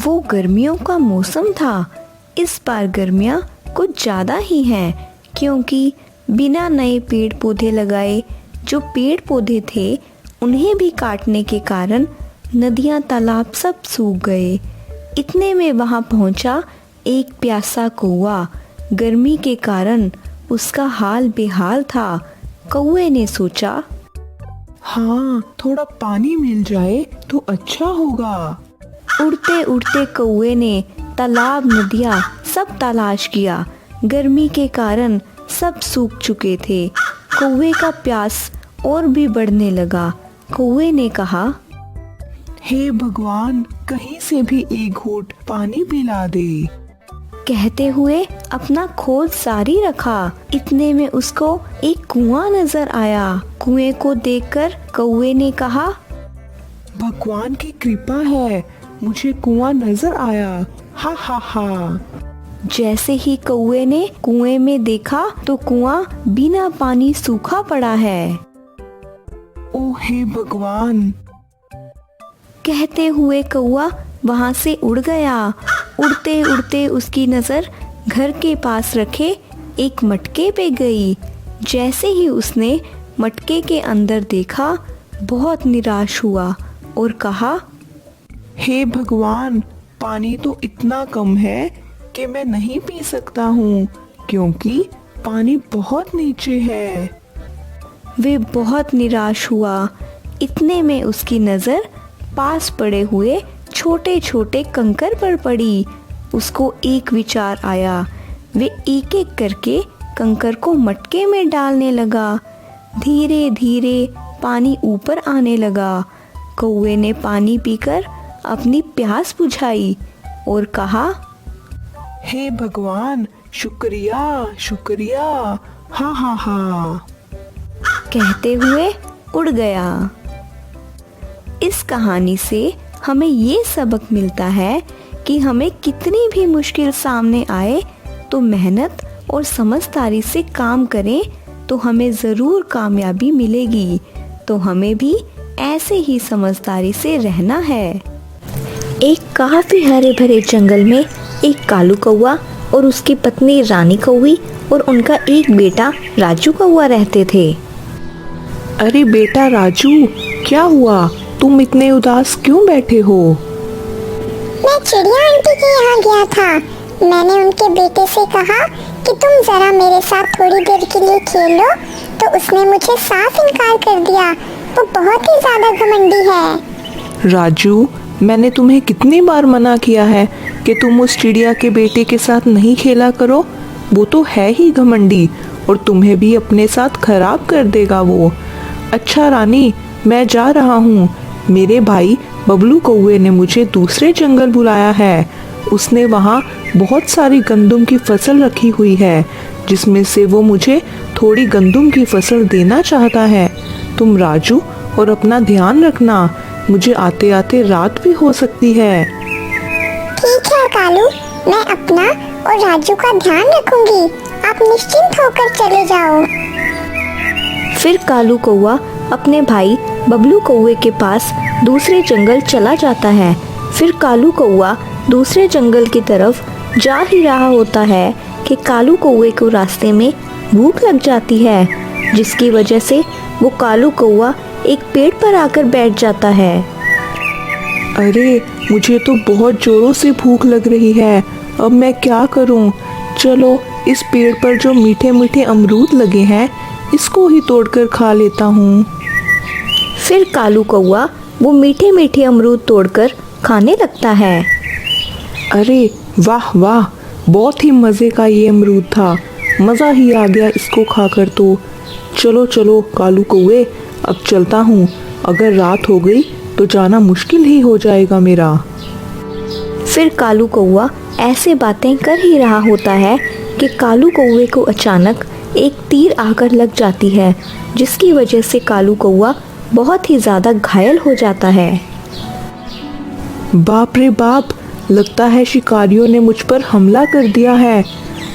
वो गर्मियों का मौसम था। इस बार गर्मियाँ कुछ ज़्यादा ही हैं, क्योंकि बिना नए पेड़ पौधे लगाए जो पेड़ पौधे थे उन्हें भी काटने के कारण नदियाँ तालाब सब सूख गए। इतने में वहाँ पहुँचा एक प्यासा कौवा। गर्मी के कारण उसका हाल बेहाल था। कौवे ने सोचा, हाँ, थोड़ा पानी मिल जाए तो अच्छा होगा। उड़ते उड़ते कौवे ने तालाब नदियाँ सब तलाश किया। गर्मी के कारण सब सूख चुके थे। कौवे का प्यास और भी बढ़ने लगा। कौवे ने कहा, हे भगवान, कहीं से भी एक घूंट पानी पिला दे। कहते हुए अपना खोज जारी रखा। इतने में उसको एक कुआं नजर आया। कुएं को देखकर कौवे ने कहा, भगवान की कृपा है, मुझे कुआं नजर आया। हा हा हा। जैसे ही कौवे ने कुएं में देखा तो कुआं बिना पानी सूखा पड़ा है। ओ हे भगवान। कहते हुए कौवा वहां से उड़ गया। उड़ते उड़ते उसकी नजर घर के पास रखे एक मटके पे गई। जैसे ही उसने मटके के अंदर देखा, बहुत निराश हुआ और कहा, हे भगवान, पानी तो इतना कम है कि मैं नहीं पी सकता हूँ, क्योंकि पानी बहुत नीचे है। वे बहुत निराश हुआ। इतने में उसकी नज़र पास पड़े हुए छोटे छोटे कंकर पर पड़ी। उसको एक विचार आया। वे एक एक करके कंकर को मटके में डालने लगा। धीरे धीरे पानी ऊपर आने लगा। कौवे ने पानी पीकर अपनी प्यास बुझाई और कहा, हे भगवान, शुक्रिया शुक्रिया। हा हा हा। कहते हुए उड़ गया। इस कहानी से हमें ये सबक मिलता है कि हमें कितनी भी मुश्किल सामने आए तो मेहनत और समझदारी से काम करें तो हमें ज़रूर कामयाबी मिलेगी। तो हमें भी ऐसे ही समझदारी से रहना है। एक काफ़ी हरे भरे जंगल में एक कालू कौवा और उसकी पत्नी रानी कौवी और उनका एक बेटा राजू कौवा रहते थे। अरे बेटा राजू, क्या हुआ? तुम इतने उदास क्यों बैठे हो? मैं चिड़िया आंटी के यहाँ गया था। मैंने उनके बेटे से कहा कि तुम जरा मेरे साथ थोड़ी देर के लिए खेलो, तो उसने मुझे साफ इनकार कर दिया। वो बहुत ही ज्यादा घमंडी है। राजू, मैंने तुम्हें कितनी बार मना किया है कि तुम उस चिड़िया के बेटे के साथ नहीं खेला करो। वो तो है ही घमंडी और तुम्हें भी अपने साथ खराब कर देगा वो। अच्छा रानी, मैं जा रहा हूँ। मेरे भाई बबलू कौवे ने मुझे दूसरे जंगल बुलाया है। उसने वहाँ बहुत सारी गंदम की फसल रखी हुई है, जिसमें से वो मुझे थोड़ी गंदम की फसल देना चाहता है। तुम राजू और अपना ध्यान रखना, मुझे आते आते रात भी हो सकती है। ठीक है कालू, मैं अपना और राजू का ध्यान रखूंगी। आप निश्चिंत होकर चले जाओ। फिर कालू कौवा अपने भाई बबलू कौवे के पास दूसरे जंगल चला जाता है। फिर कालू कौवा दूसरे जंगल की तरफ जा ही रहा होता है कि कालू कौवे को रास्ते में भूख लग जाती है, जिसकी वजह से वो कालू कौवा एक पेड़ पर आकर बैठ जाता है। अरे, मुझे तो बहुत जोरों से भूख लग रही है। अब मैं क्या करूं? चलो, इस पेड़ पर जो मीठे मीठे अमरूद लगे हैं, इसको ही तोड़कर खा लेता हूँ। फिर कालू कौवा वो मीठे मीठे अमरूद तोड़कर खाने लगता है। अरे वाह वाह, बहुत ही मज़े का ये अमरूद था। मज़ा ही आ गया इसको खाकर तो। चलो चलो कालू कौवे, अब चलता हूँ। अगर रात हो गई तो जाना मुश्किल ही हो जाएगा मेरा। फिर कालू कौवा ऐसे बातें कर ही रहा होता है कि कालू कौवे को अचानक एक तीर आकर लग जाती है, जिसकी वजह से कालू कौवा बहुत ही ज़्यादा घायल हो जाता है। बाप रे बाप, लगता है शिकारियों ने मुझ पर हमला कर दिया है।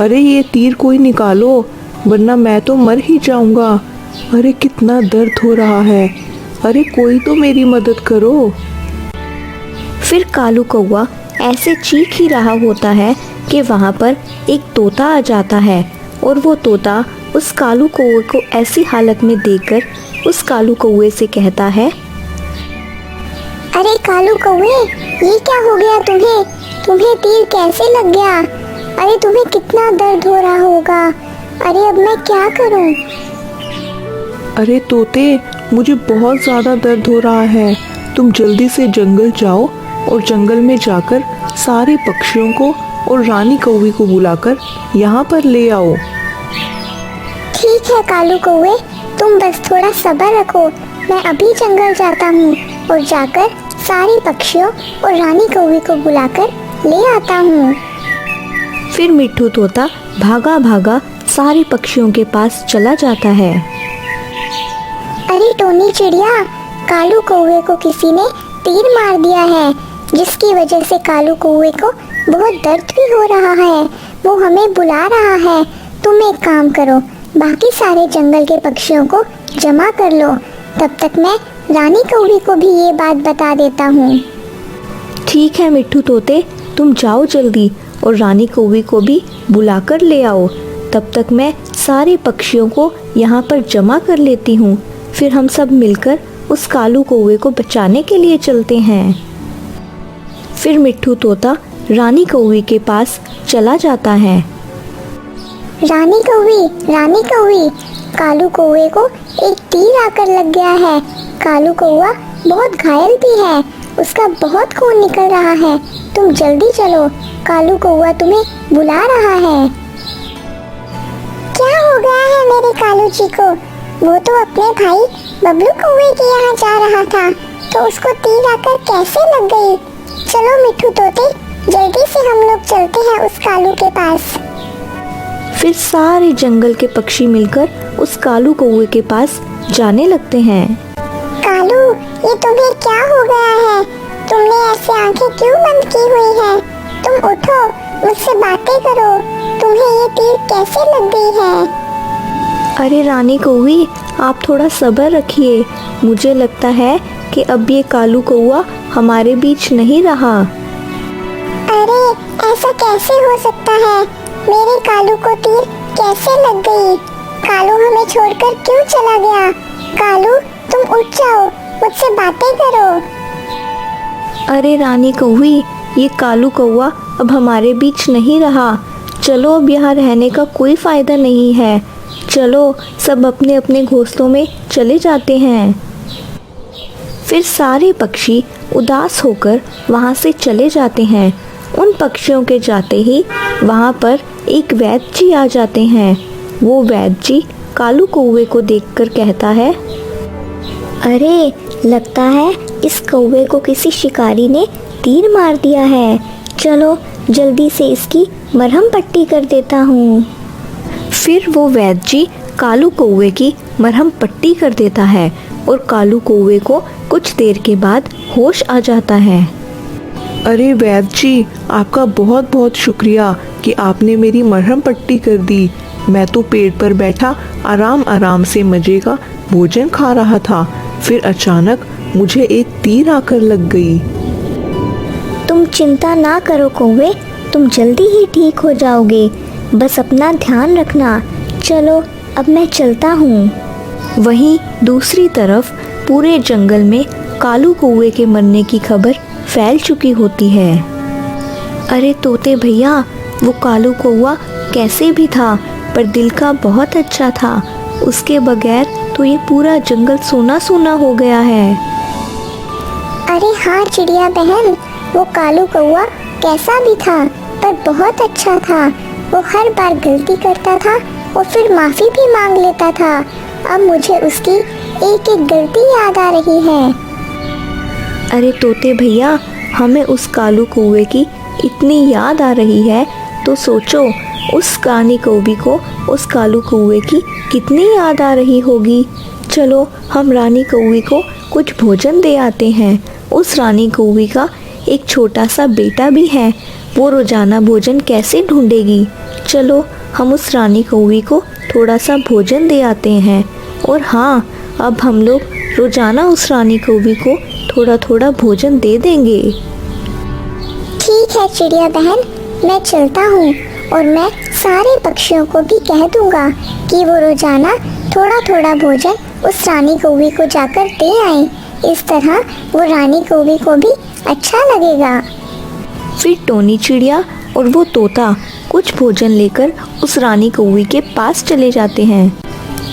अरे ये तीर कोई निकालो, वरना मैं तो मर ही जाऊंगा। अरे कितना दर्द हो रहा है। अरे कोई तो मेरी मदद करो। फिर कालू कौवा ऐसे चीख ही रहा होता है कि वहाँ पर एक तोता आ जाता है और वो तोता उस कालू कौवे को ऐसी हालत में देखकर उस कालू कौवे से कहता है, अरे कालू कौवे, ये क्या हो गया तुम्हें? तुम्हें तीर कैसे लग गया? अरे तुम्हें कितना दर्द हो रहा होगा। अरे अब मैं क्या करूं? अरे तोते, मुझे बहुत ज़्यादा दर्द हो रहा है। तुम जल्दी से जंगल जाओ और जंगल में जाकर सारे पक्षियों को और रानी कौवी को बुलाकर यहाँ पर ले आओ। ठीक है कालू कौवे, तुम बस थोड़ा सब्र रखो। मैं अभी जंगल जाता हूँ और जाकर सारे पक्षियों और रानी कौवी को बुलाकर ले आता हूँ। फिर मिट्ठू तोता भागा भागा सारे पक्षियों के पास चला जाता है। अरे टोनी चिड़िया, कालू कौवे को किसी ने तीर मार दिया है, जिसकी वजह से कालू कौवे को बहुत दर्द भी हो रहा है। वो हमें बुला रहा है। तुम एक काम करो, बाकी सारे जंगल के पक्षियों को जमा कर लो। तब तक मैं रानी कौवी को भी ये बात बता देता हूँ। ठीक है मिट्ठू तोते, तुम जाओ जल्दी और रानी कौवी को भी बुलाकर ले आओ। तब तक मैं सारे पक्षियों को यहाँ पर जमा कर लेती हूँ। फिर हम सब मिलकर उस कालू कौवे को बचाने के लिए चलते हैं। फिर मिट्ठू तोता रानी कौवी के पास चला जाता है। रानी कौवी, कालू कौवे को एक तीर आकर लग गया है। कालू कौवा बहुत घायल भी है, उसका बहुत खून निकल रहा है। तुम जल्दी चलो, कालू कौवा तुम्हें बुला रहा है। क्या हो गया है मेरे कालू जी को? वो तो अपने भाई बबलू कौवे के यहाँ जा रहा था, तो उसको तीर आकर कैसे लग गई? चलो मिट्ठू तोते, जल्दी से हम लोग चलते हैं उस कालू के पास। फिर सारे जंगल के पक्षी मिलकर उस कालू कौवे के पास जाने लगते हैं। कालू, ये तुम्हें क्या हो गया है? तुमने ऐसे आंखें क्यों बंद की हुई है? तुम उठो, मुझसे बातें करो। तुम्हें ये तीर कैसे लग गई है? अरे रानी कौवी, आप थोड़ा सब्र रखिए। मुझे लगता है कि अब ये कालू कौवा हमारे बीच नहीं रहा। अरे ऐसा कैसे हो सकता है? मेरे कालू को तीर कैसे लग गई? कालू हमें छोड़कर क्यों चला गया? कालू, तुम उठ जाओ, मुझसे बातें करो। अरे रानी कौवी, ये कालू कौवा अब हमारे बीच नहीं रहा। चलो, अब यहाँ रहने का कोई फायदा नहीं है। चलो, सब अपने अपने घोंसलों में चले जाते हैं। फिर सारे पक्षी उदास होकर वहाँ से चले जाते हैं। उन पक्षियों के जाते ही वहाँ पर एक वैद्य जी आ जाते हैं। वो वैद्य जी कालू कौवे को देखकर कहता है, अरे लगता है इस कौवे को किसी शिकारी ने तीर मार दिया है। चलो जल्दी से इसकी मरहम पट्टी कर देता हूँ। फिर वो वैद्य जी कालू कौवे की मरहम पट्टी कर देता है और कालू कौवे को कुछ देर के बाद होश आ जाता है। अरे वैद्य जी, आपका बहुत बहुत शुक्रिया कि आपने मेरी मरहम पट्टी कर दी। मैं तो पेड़ पर बैठा आराम आराम से मजे का भोजन खा रहा था, फिर अचानक मुझे एक तीर आकर लग गई। तुम चिंता ना करो कौवे, तुम जल्दी ही ठीक हो जाओगे। बस अपना ध्यान रखना। चलो अब मैं चलता हूँ। वहीं दूसरी तरफ पूरे जंगल में कालू कौवे के मरने की खबर फैल चुकी होती है। अरे तोते भैया, वो कालू कौवा कैसे भी था, पर दिल का बहुत अच्छा था। उसके बगैर तो ये पूरा जंगल सूना सूना हो गया है। अरे हाँ चिड़िया बहन, वो कालू कौवा कैसा भी था पर बहुत अच्छा था। वो हर बार गलती करता था और फिर माफ़ी भी मांग लेता था। अब मुझे उसकी एक एक गलती याद आ रही है। अरे तोते भैया, हमें उस कालू कौवे की इतनी याद आ रही है, तो सोचो उस रानी कौवी को उस कालू कौवे की कितनी याद आ रही होगी। चलो हम रानी कौवी को कुछ भोजन दे आते हैं। उस रानी कौवी का एक छोटा सा बेटा भी है, वो रोजाना भोजन कैसे ढूंढेगी। चलो हम उस रानी कौवी को थोड़ा सा भोजन दे आते हैं और हाँ, अब हम लोग रोजाना उस रानी कौवी को थोड़ा थोड़ा भोजन दे देंगे। ठीक है चिड़िया बहन, मैं चलता हूँ और मैं सारे पक्षियों को भी कह दूंगा कि वो रोजाना थोड़ा थोड़ा भोजन उस रानी कौवी को जाकर दे आए। इस तरह वो रानी कौवी को भी अच्छा लगेगा। फिर टोनी चिड़िया और वो तोता कुछ भोजन लेकर उस रानी कौवी के पास चले जाते हैं।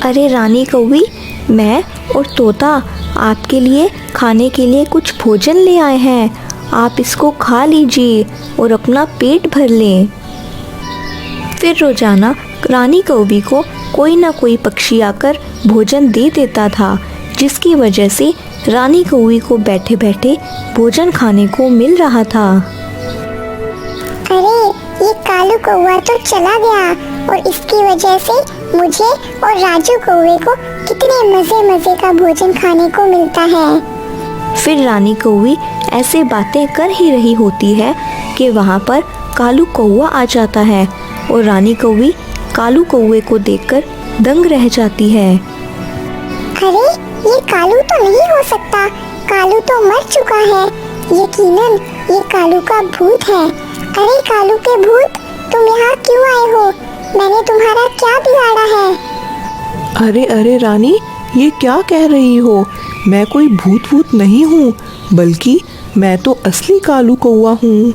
अरे रानी कौवी, मैं और तोता आपके लिए खाने के लिए कुछ भोजन ले आए हैं, आप इसको खा लीजिए और अपना पेट भर लें। फिर रोजाना रानी कौवी को कोई ना कोई पक्षी आकर भोजन दे देता था, जिसकी वजह से रानी कौवी को बैठे बैठे भोजन खाने को मिल रहा था। अरे ये कालू कौवा तो चला गया और इसकी वजह से मुझे और राजू कौवे को कितने मजे मजे का भोजन खाने को मिलता है। फिर रानी कौवी ऐसे बातें कर ही रही होती है कि वहाँ पर कालू कौवा आ जाता है और रानी कौवी कालू कौवे को देखकर दंग रह जाती है। अरे ये कालू तो नहीं हो सकता, कालू तो मर चुका है। यकीनन ये कालू का भूत है। अरे कालू के भूत, तुम यहाँ क्यों आए हो? मैंने तुम्हारा क्या बिगाड़ा है? अरे अरे रानी, ये क्या कह रही हो? मैं कोई भूत नहीं हूँ, बल्कि मैं तो असली कालू कौवा हूँ।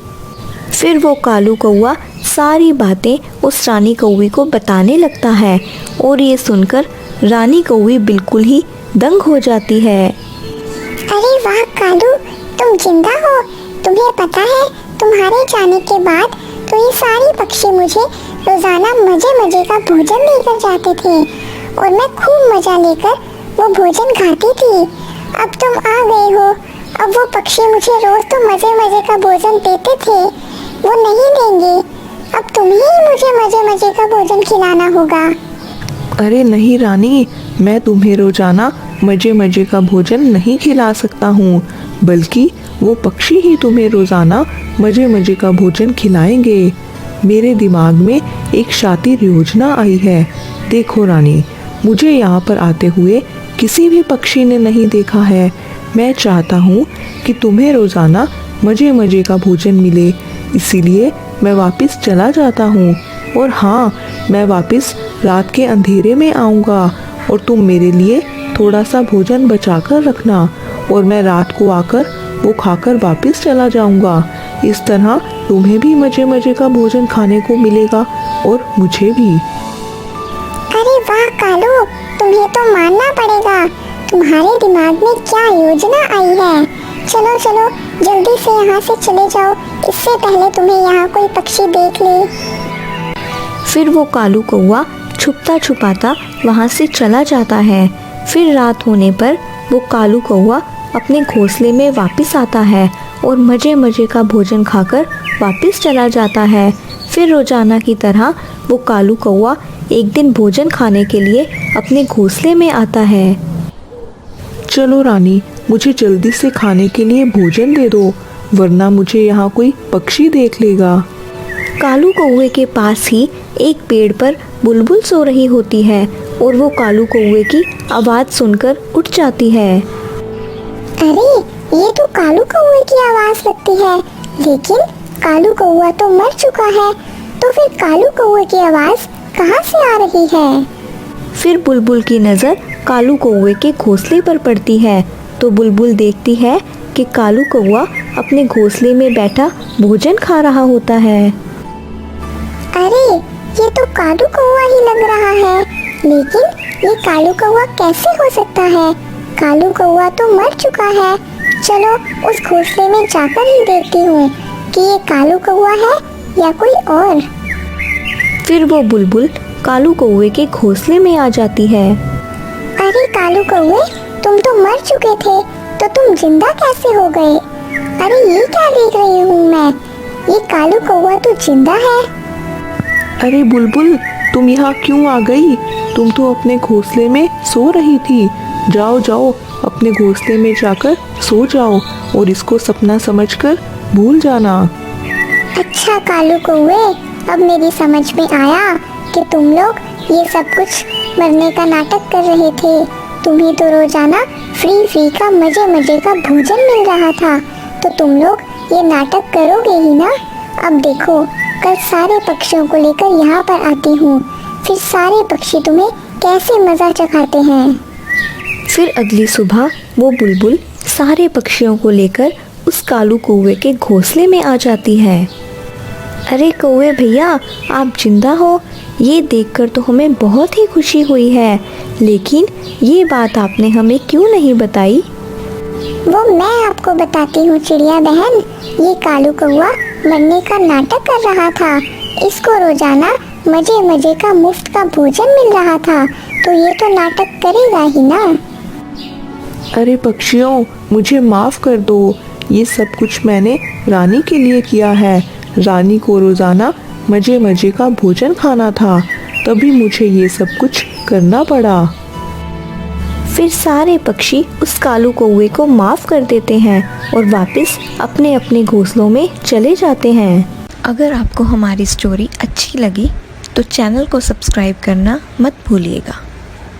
फिर वो कालू कौवा सारी बातें उस रानी कौवी को बताने लगता है और ये सुनकर रानी कौवी बिल्कुल ही दंग हो जाती है। अरे वाह कालू, तुम जिंदा हो। तुम्हें पता है तुम्हारे जाने के बाद तो ये सारे पक्षी मुझे रोजाना मजे मजे का भोजन लेकर जाते थे और मैं खूब मजा लेकर वो भोजन खाती थी। अब तुम आ गए हो। अब वो पक्षी मुझे रोज तो मजे मजे का भोजन देते थे, वो नहीं देंगे। अब तुम्हें ही मुझे मजे मजे का भोजन खिलाना होगा। अरे नहीं रानी, मैं तुम्हें रोजाना मजे मजे का भोजन नहीं खिला सकता हूँ, बल्कि वो पक्षी ही तुम्हें रोजाना मजे मजे का भोजन खिलाएंगे। मेरे दिमाग में एक शातिर योजना आई है। देखो रानी, मुझे यहाँ पर आते हुए किसी भी पक्षी ने नहीं देखा है। मैं चाहता हूँ कि तुम्हें रोजाना मजे मजे का भोजन मिले, इसीलिए मैं वापस चला जाता हूँ। और हाँ, मैं वापस रात के अंधेरे में आऊँगा और तुम मेरे लिए थोड़ा सा भोजन बचा कर रखना और मैं रात को आकर वो खाकर वापस चला जाऊँगा। इस तरह तुम्हें भी मजे मजे का भोजन खाने को मिलेगा और मुझे भी। अरे वाह कालू, तुम्हें तो मानना पड़ेगा, तुम्हारे दिमाग में क्या योजना आई है। चलो चलो जल्दी से यहाँ से चले जाओ, इससे पहले तुम्हें यहाँ कोई पक्षी देख ले। फिर वो कालू कौवा छुपता छुपाता वहाँ से चला जाता है। फिर रात होने पर वो कालू कौवा अपने घोंसले में वापस आता है और मजे मजे का भोजन खाकर वापस चला जाता है। फिर रोजाना की तरह वो कालू कौवा एक दिन भोजन खाने के लिए अपने घोंसले में आता है। चलो रानी, मुझे जल्दी से खाने के लिए भोजन दे दो, वरना मुझे यहाँ कोई पक्षी देख लेगा। कालू कौवे के पास ही एक पेड़ पर बुलबुल सो रही होती है और वो कालू कौवे की आवाज़ सुनकर उठ जाती है। अरे ये तो कालू कौवे की आवाज लगती है, लेकिन कालू कौवा तो मर चुका है, तो फिर कालू कौवे की आवाज कहाँ से आ रही है? फिर बुलबुल की नज़र कालू कौवे के घोंसले पर पड़ती है, तो बुलबुल देखती है कि कालू कौवा अपने घोंसले में बैठा भोजन खा रहा होता है। अरे ये तो कालू कौवा ही लग रहा है, लेकिन ये कालू कौवा कैसे हो सकता है? कालू कौवा तो मर चुका है। चलो उस घोंसले में जाकर ही देखती हूँ कि ये कालू कौवा है या कोई और। फिर वो बुलबुल कालू कौवे के घोंसले में आ जाती है। अरे कालू कौवे, तुम तो मर चुके थे, तो तुम जिंदा कैसे हो गए? अरे ये क्या देख रही हूँ मैं, ये कालू कौवा तो जिंदा है। अरे बुलबुल, तुम यहाँ क्यों आ गई? तुम तो अपने घोंसले में सो रही थी। जाओ जाओ, अपने घोंसले में जाकर सो जाओ और इसको सपना समझकर भूल जाना। अच्छा कालू कौवे, अब मेरी समझ में आया कि तुम लोग ये सब कुछ मरने का नाटक कर रहे थे। तुम्हें तो रोजाना फ्री का मजे का भोजन मिल रहा था, तो तुम लोग ये नाटक करोगे ही ना। अब देखो, कल सारे पक्षियों को लेकर यहाँ पर आती हूँ, फिर सारे पक्षी तुम्हें कैसे मजा चखाते हैं। फिर अगली सुबह वो बुलबुल सारे पक्षियों को लेकर उस कालू कौवे के घोंसले में आ जाती है। अरे कौवे भैया, आप जिंदा हो, ये देखकर तो हमें बहुत ही खुशी हुई है, लेकिन ये बात आपने हमें क्यों नहीं बताई? वो मैं आपको बताती हूँ चिड़िया बहन। ये कालू कौवा मरने का नाटक कर रहा था। इसको रोजाना मजे का मुफ्त का भोजन मिल रहा था, तो ये तो नाटक करेगा ही ना। अरे पक्षियों, मुझे माफ कर दो, ये सब कुछ मैंने रानी के लिए किया है। रानी को रोजाना मजे का भोजन खाना था, तभी मुझे ये सब कुछ करना पड़ा। फिर सारे पक्षी उस कालू कौवे को माफ़ कर देते हैं और वापस अपने अपने घोंसलों में चले जाते हैं। अगर आपको हमारी स्टोरी अच्छी लगी तो चैनल को सब्सक्राइब करना मत भूलिएगा।